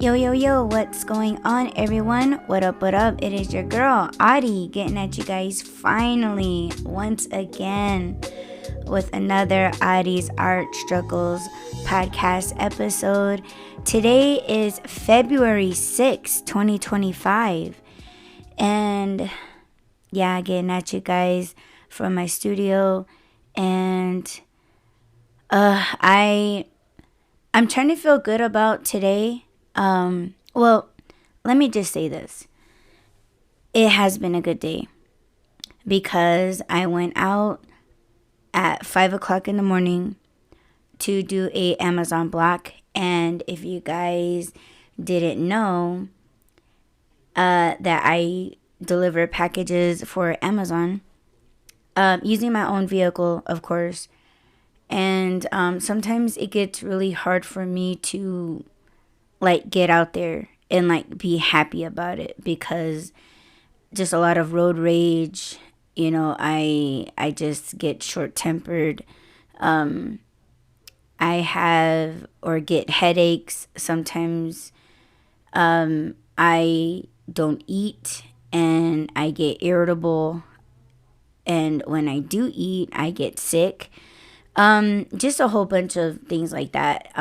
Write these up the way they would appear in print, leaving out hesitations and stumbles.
Yo, what's going on, everyone? What up? It is your girl, Audie, getting at you guys finally, once again, with another Audie's Art Struggles podcast episode. Today is February 6th, 2025. And yeah, getting at you guys from my studio. And I'm trying to feel good about today. Well, let me just say this. It has been a good day because I went out at 5 o'clock in the morning to do a Amazon block. And if you guys didn't know, that I deliver packages for Amazon, using my own vehicle, of course. And sometimes it gets really hard for me to get out there and be happy about it because just a lot of road rage. I just get short-tempered. I have or get headaches sometimes. I don't eat and I get irritable, and when I do eat I get sick. Just a whole bunch of things like that.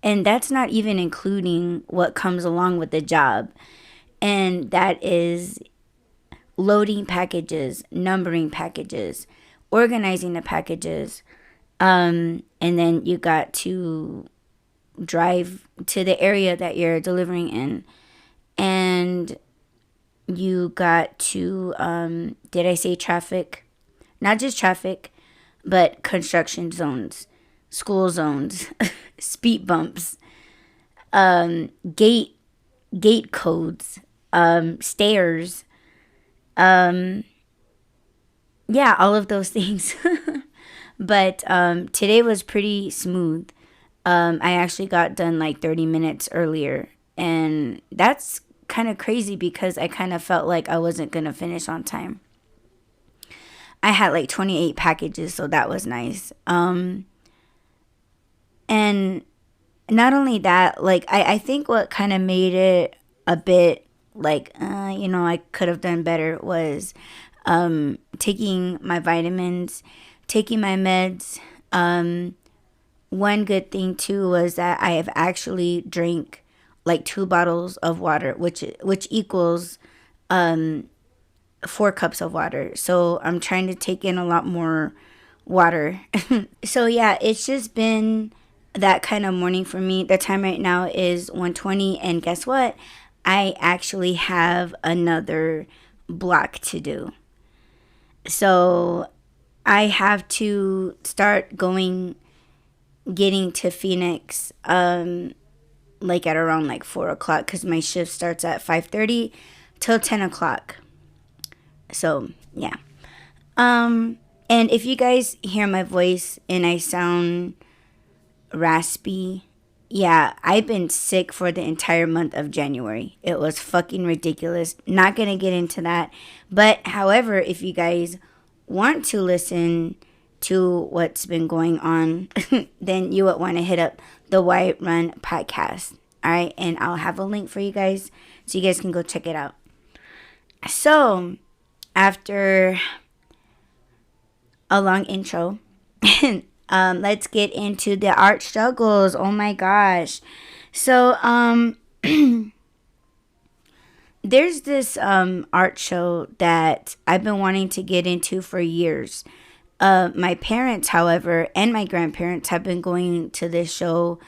And that's not even including what comes along with the job. And that is loading packages, numbering packages, organizing the packages. And then you got to drive to the area that you're delivering in. And you got to, did I say traffic? Not just traffic, but construction zones, school zones, speed bumps, gate codes, stairs, yeah, all of those things. But today was pretty smooth. I actually got done 30 minutes earlier, and that's kind of crazy because I kind of felt like I wasn't gonna finish on time. I had 28 packages, so that was nice. And not only that, I think what kind of made it a bit I could have done better was taking my vitamins, taking my meds. One good thing too was that I have actually drank 2 bottles of water, which equals 4 cups of water. So I'm trying to take in a lot more water. So yeah, it's just been that kind of morning for me. The time right now is 1:20, and guess what? I actually have another block to do. So I have to start getting to Phoenix at around 4 o'clock, because my shift starts at 5:30 till 10 o'clock. So yeah. And if you guys hear my voice and I sound raspy, yeah, I've been sick for the entire month of January. It was fucking ridiculous. Not gonna get into that. But however, if you guys want to listen to what's been going on, then you would want to hit up the White Run podcast. All right, and I'll have a link for you guys so you guys can go check it out. So after a long intro, let's get into the art struggles. Oh my gosh. So there's this art show that I've been wanting to get into for years. My parents, however, and my grandparents have been going to this show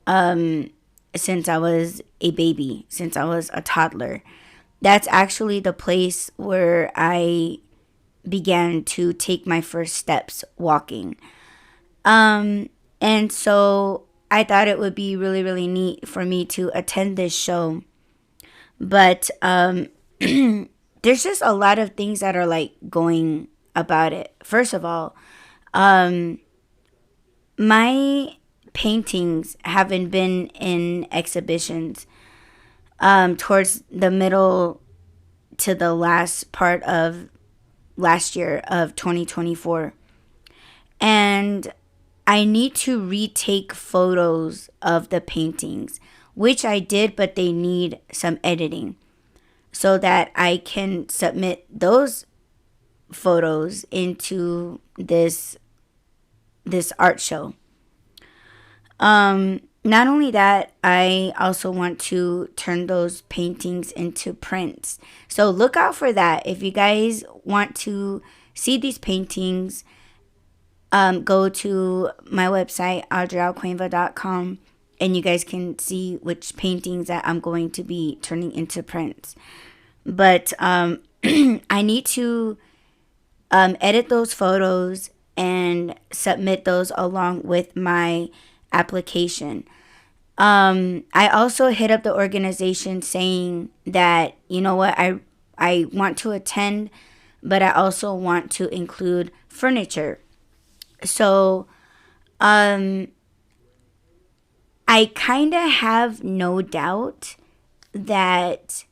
since I was a baby, since I was a toddler. That's actually the place where I began to take my first steps walking. And so I thought it would be really, really neat for me to attend this show. But there's just a lot of things that are going about it. First of all, my paintings haven't been in exhibitions towards the middle to the last part of last year of 2024. And I need to retake photos of the paintings, which I did, but they need some editing so that I can submit those photos into this art show. Not only that, I also want to turn those paintings into prints. So look out for that. If you guys want to see these paintings, go to my website, AudreyalKoinva.com, and you guys can see which paintings that I'm going to be turning into prints. But I need to edit those photos and submit those along with my application. I also hit up the organization saying that, you know what, I want to attend, but I also want to include furniture. So I kind of have no doubt that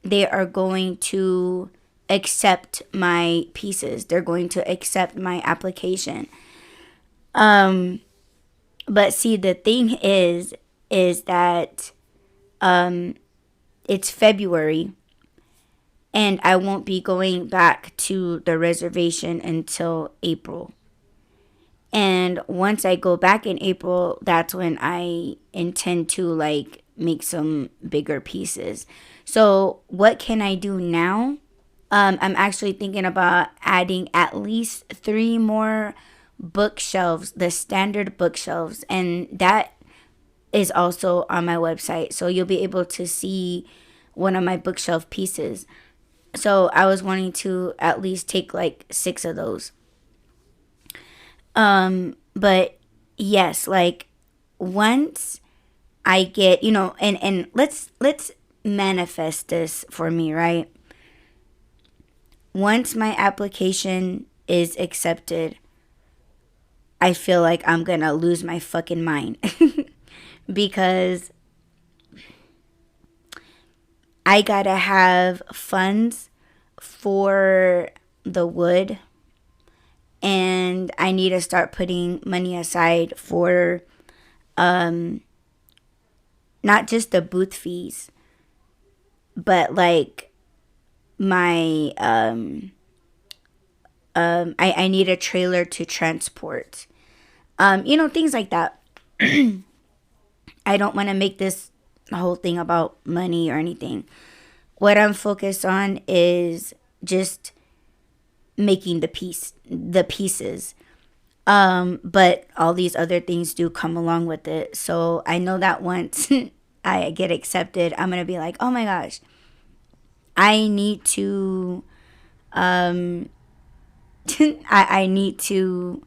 they are going to accept my pieces. They're going to accept my application. But see, the thing is that it's February and I won't be going back to the reservation until April. And once I go back in April, that's when I intend to like make some bigger pieces. So what can I do now? I'm actually thinking about adding at least 3 more bookshelves, the standard bookshelves, and that is also on my website. So you'll be able to see one of my bookshelf pieces. So I was wanting to at least take like 6 of those. But yes, like once I get, and let's manifest this for me, right? Once my application is accepted, I feel like I'm gonna lose my fucking mind because I gotta have funds for the wood, and I need to start putting money aside for not just the booth fees, but like my I need a trailer to transport, things like that. I don't want to make this whole thing about money or anything. What I'm focused on is just making the pieces. But all these other things do come along with it. So I know that once I get accepted, I'm going to be like, oh my gosh, I need to, I need to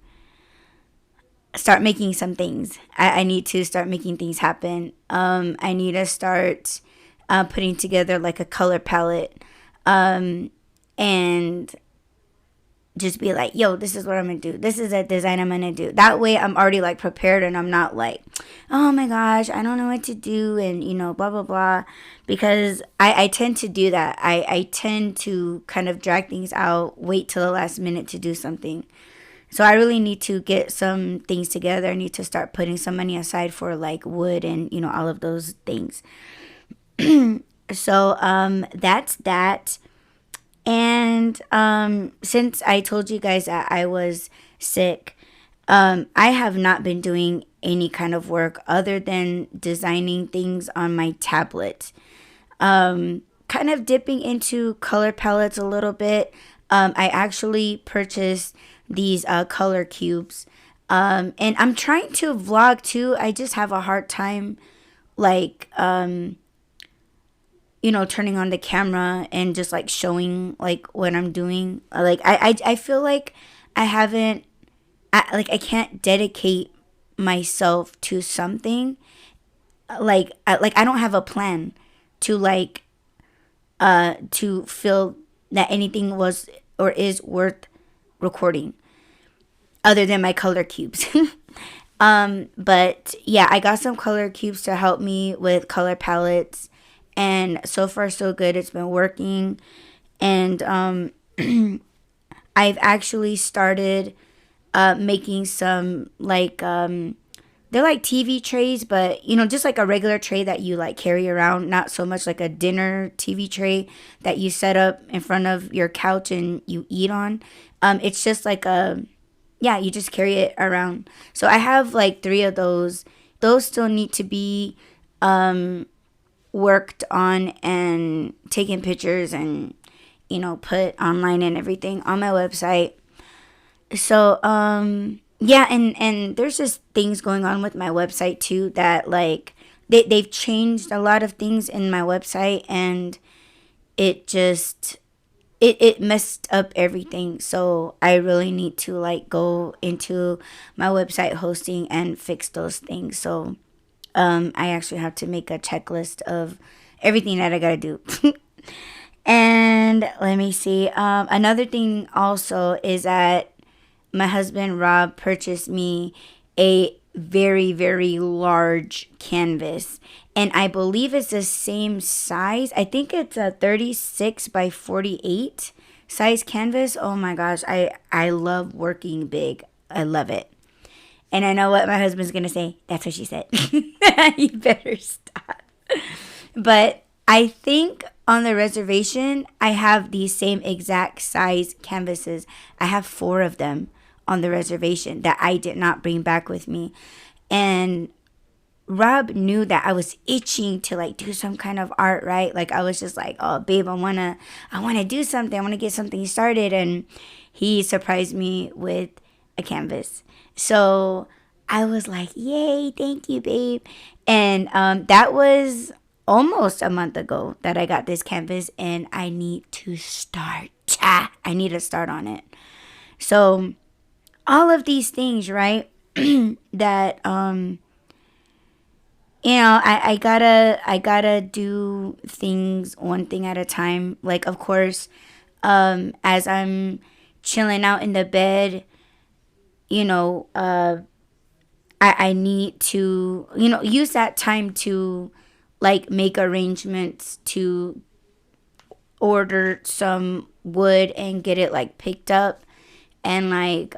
start making some things. I need to start making things happen. I need to start putting together like a color palette, and just be like, yo, this is what I'm gonna do. This is a design I'm gonna do. That way I'm already like prepared and I'm not like, oh my gosh, I don't know what to do and blah blah blah. Because I tend to do that. I tend to kind of drag things out, wait till the last minute to do something. So I really need to get some things together. I need to start putting some money aside for like wood and all of those things. So that's that. And since I told you guys that I was sick, I have not been doing any kind of work other than designing things on my tablet. Kind of dipping into color palettes a little bit. I actually purchased these color cubes. And I'm trying to vlog too. I just have a hard time like turning on the camera and just like showing like what I'm doing. Like I feel like I can't dedicate myself to something. Like I don't have a plan to like to feel that anything was or is worth recording other than my color cubes. But yeah, I got some color cubes to help me with color palettes. And so far, so good. It's been working. And I've actually started making some like they're like TV trays, but just like a regular tray that you like carry around, not so much like a dinner TV tray that you set up in front of your couch and you eat on. It's just like yeah, you just carry it around. So I have like 3 of those. Those still need to be worked on and taken pictures and put online and everything on my website. So yeah, and there's just things going on with my website too that like they've changed a lot of things in my website, and it just it messed up everything. So I really need to like go into my website hosting and fix those things. So I actually have to make a checklist of everything that I gotta do. And let me see. Another thing also is that my husband Rob purchased me a very, very large canvas. And I believe it's the same size. I think it's a 36 by 48 size canvas. Oh my gosh, I love working big. I love it. And I know what my husband's going to say. That's what she said. You better stop. But I think on the reservation, I have the same exact size canvases. I have 4 of them on the reservation that I did not bring back with me. And Rob knew that I was itching to like do some kind of art, right? Like I was just like, oh babe, I wanna do something. I wanna get something started. And he surprised me with a canvas. So I was like, yay, thank you, babe. And that was almost a month ago that I got this canvas, and I need to start. I need to start on it. So all of these things, right? That I gotta do things one thing at a time. Like, of course, as I'm chilling out in the bed, I need to, use that time to like make arrangements to order some wood and get it like picked up, and like,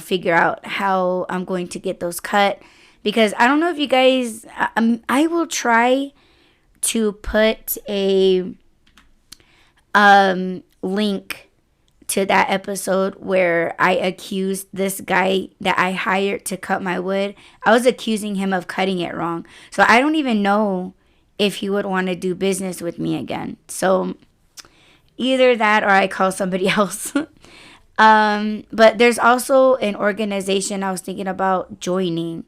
figure out how I'm going to get those cut. Because I don't know if you guys, I will try to put a link to that episode where I accused this guy that I hired to cut my wood. I was accusing him of cutting it wrong. So I don't even know if he would want to do business with me again. So either that or I call somebody else. But there's also an organization I was thinking about joining,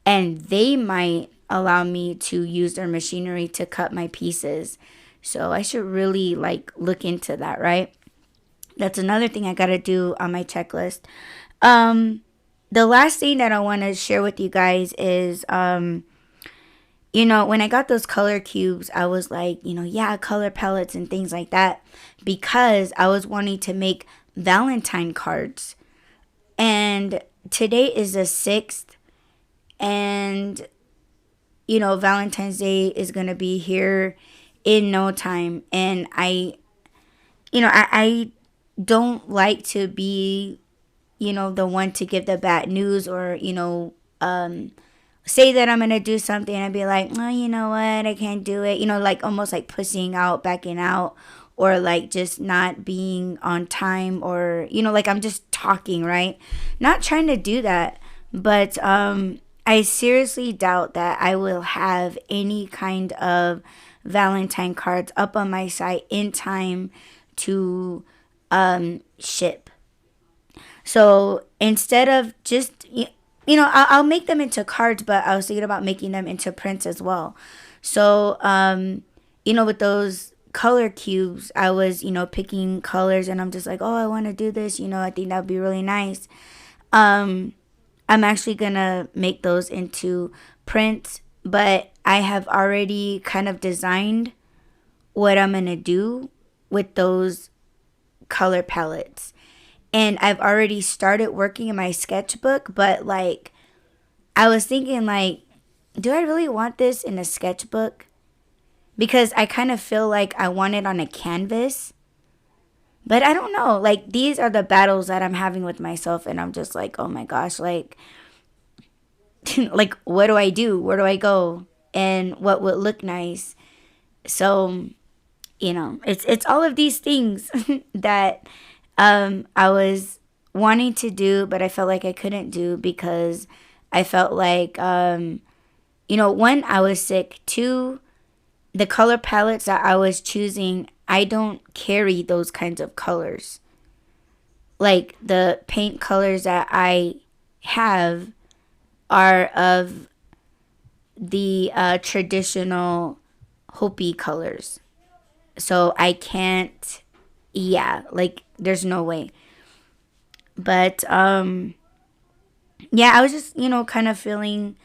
and they might allow me to use their machinery to cut my pieces. So I should really like look into that, right? That's another thing I got to do on my checklist. The last thing that I want to share with you guys is, when I got those color cubes, I was like, yeah, color palettes and things like that, because I was wanting to make Valentine cards. And today is the 6th, and Valentine's Day is going to be here in no time. And I don't like to be, the one to give the bad news, or, say that I'm going to do something and be like, oh, you know what, I can't do it. Like almost like pussying out, backing out, or like just not being on time, or, like I'm just talking, right? Not trying to do that. But I seriously doubt that I will have any kind of Valentine cards up on my site in time to ship. So instead of just, I'll make them into cards, but I was thinking about making them into prints as well. So, with those color cubes, I was, picking colors, and I'm just like, oh, I want to do this. I think that would be really nice. I'm actually going to make those into prints, but I have already kind of designed what I'm going to do with those color palettes. And I've already started working in my sketchbook, but like I was thinking like, do I really want this in a sketchbook? Because I kind of feel like I want it on a canvas. But I don't know, like, these are the battles that I'm having with myself, and I'm just like, oh my gosh, like, like, what do I do? Where do I go? And what would look nice? So, it's all of these things that I was wanting to do, but I felt like I couldn't do because I felt like, one, I was sick. Two, the color palettes that I was choosing, I don't carry those kinds of colors. Like, the paint colors that I have are of the traditional Hopi colors. So I can't, like, there's no way. But, yeah, I was just, kind of feeling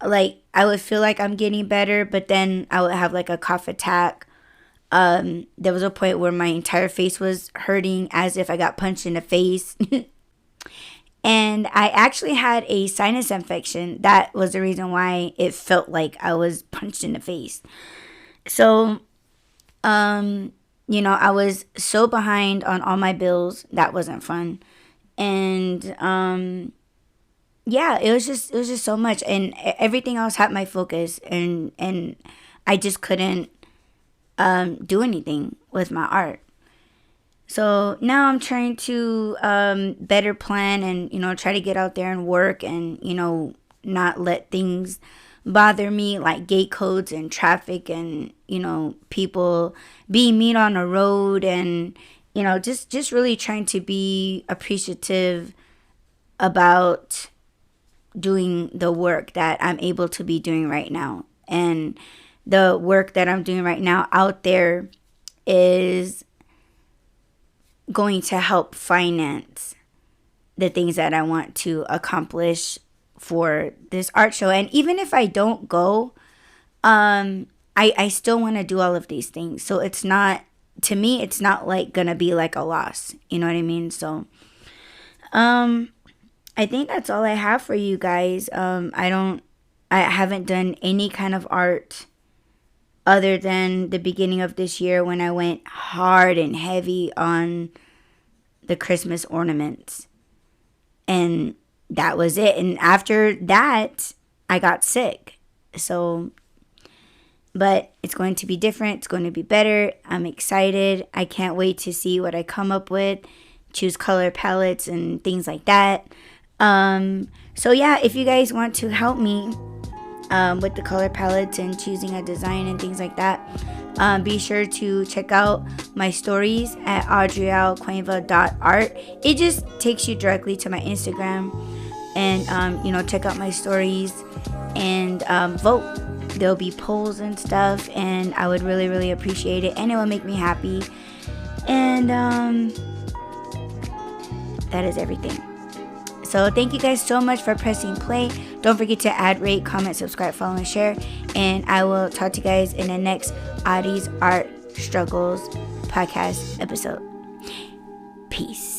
like I would feel like I'm getting better, but then I would have like a cough attack. There was a point where my entire face was hurting as if I got punched in the face. And I actually had a sinus infection. That was the reason why it felt like I was punched in the face. So, I was so behind on all my bills. That wasn't fun. And, yeah, it was just so much. And everything else had my focus. And I just couldn't, do anything with my art. So now I'm trying to better plan and, try to get out there and work and, not let things bother me like gate codes and traffic and, people being mean on the road and, just really trying to be appreciative about doing the work that I'm able to be doing right now. And the work that I'm doing right now out there is going to help finance the things that I want to accomplish for this art show. And even if I don't go, I still want to do all of these things. So it's not, to me, it's not like gonna be like a loss. You know what I mean? So, I think that's all I have for you guys. I haven't done any kind of art other than the beginning of this year when I went hard and heavy on the Christmas ornaments. And that was it. And after that, I got sick. So, but it's going to be different. It's going to be better. I'm excited. I can't wait to see what I come up with. Choose color palettes and things like that. So yeah, if you guys want to help me with the color palettes and choosing a design and things like that, be sure to check out my stories at AudreyalKoinva.art. It just takes you directly to my Instagram, and check out my stories and vote. There'll be polls and stuff, and I would really, really appreciate it, and it will make me happy. And that is everything. So thank you guys so much for pressing play. Don't forget to add, rate, comment, subscribe, follow, and share. And I will talk to you guys in the next Audie's Art Struggles podcast episode. Peace.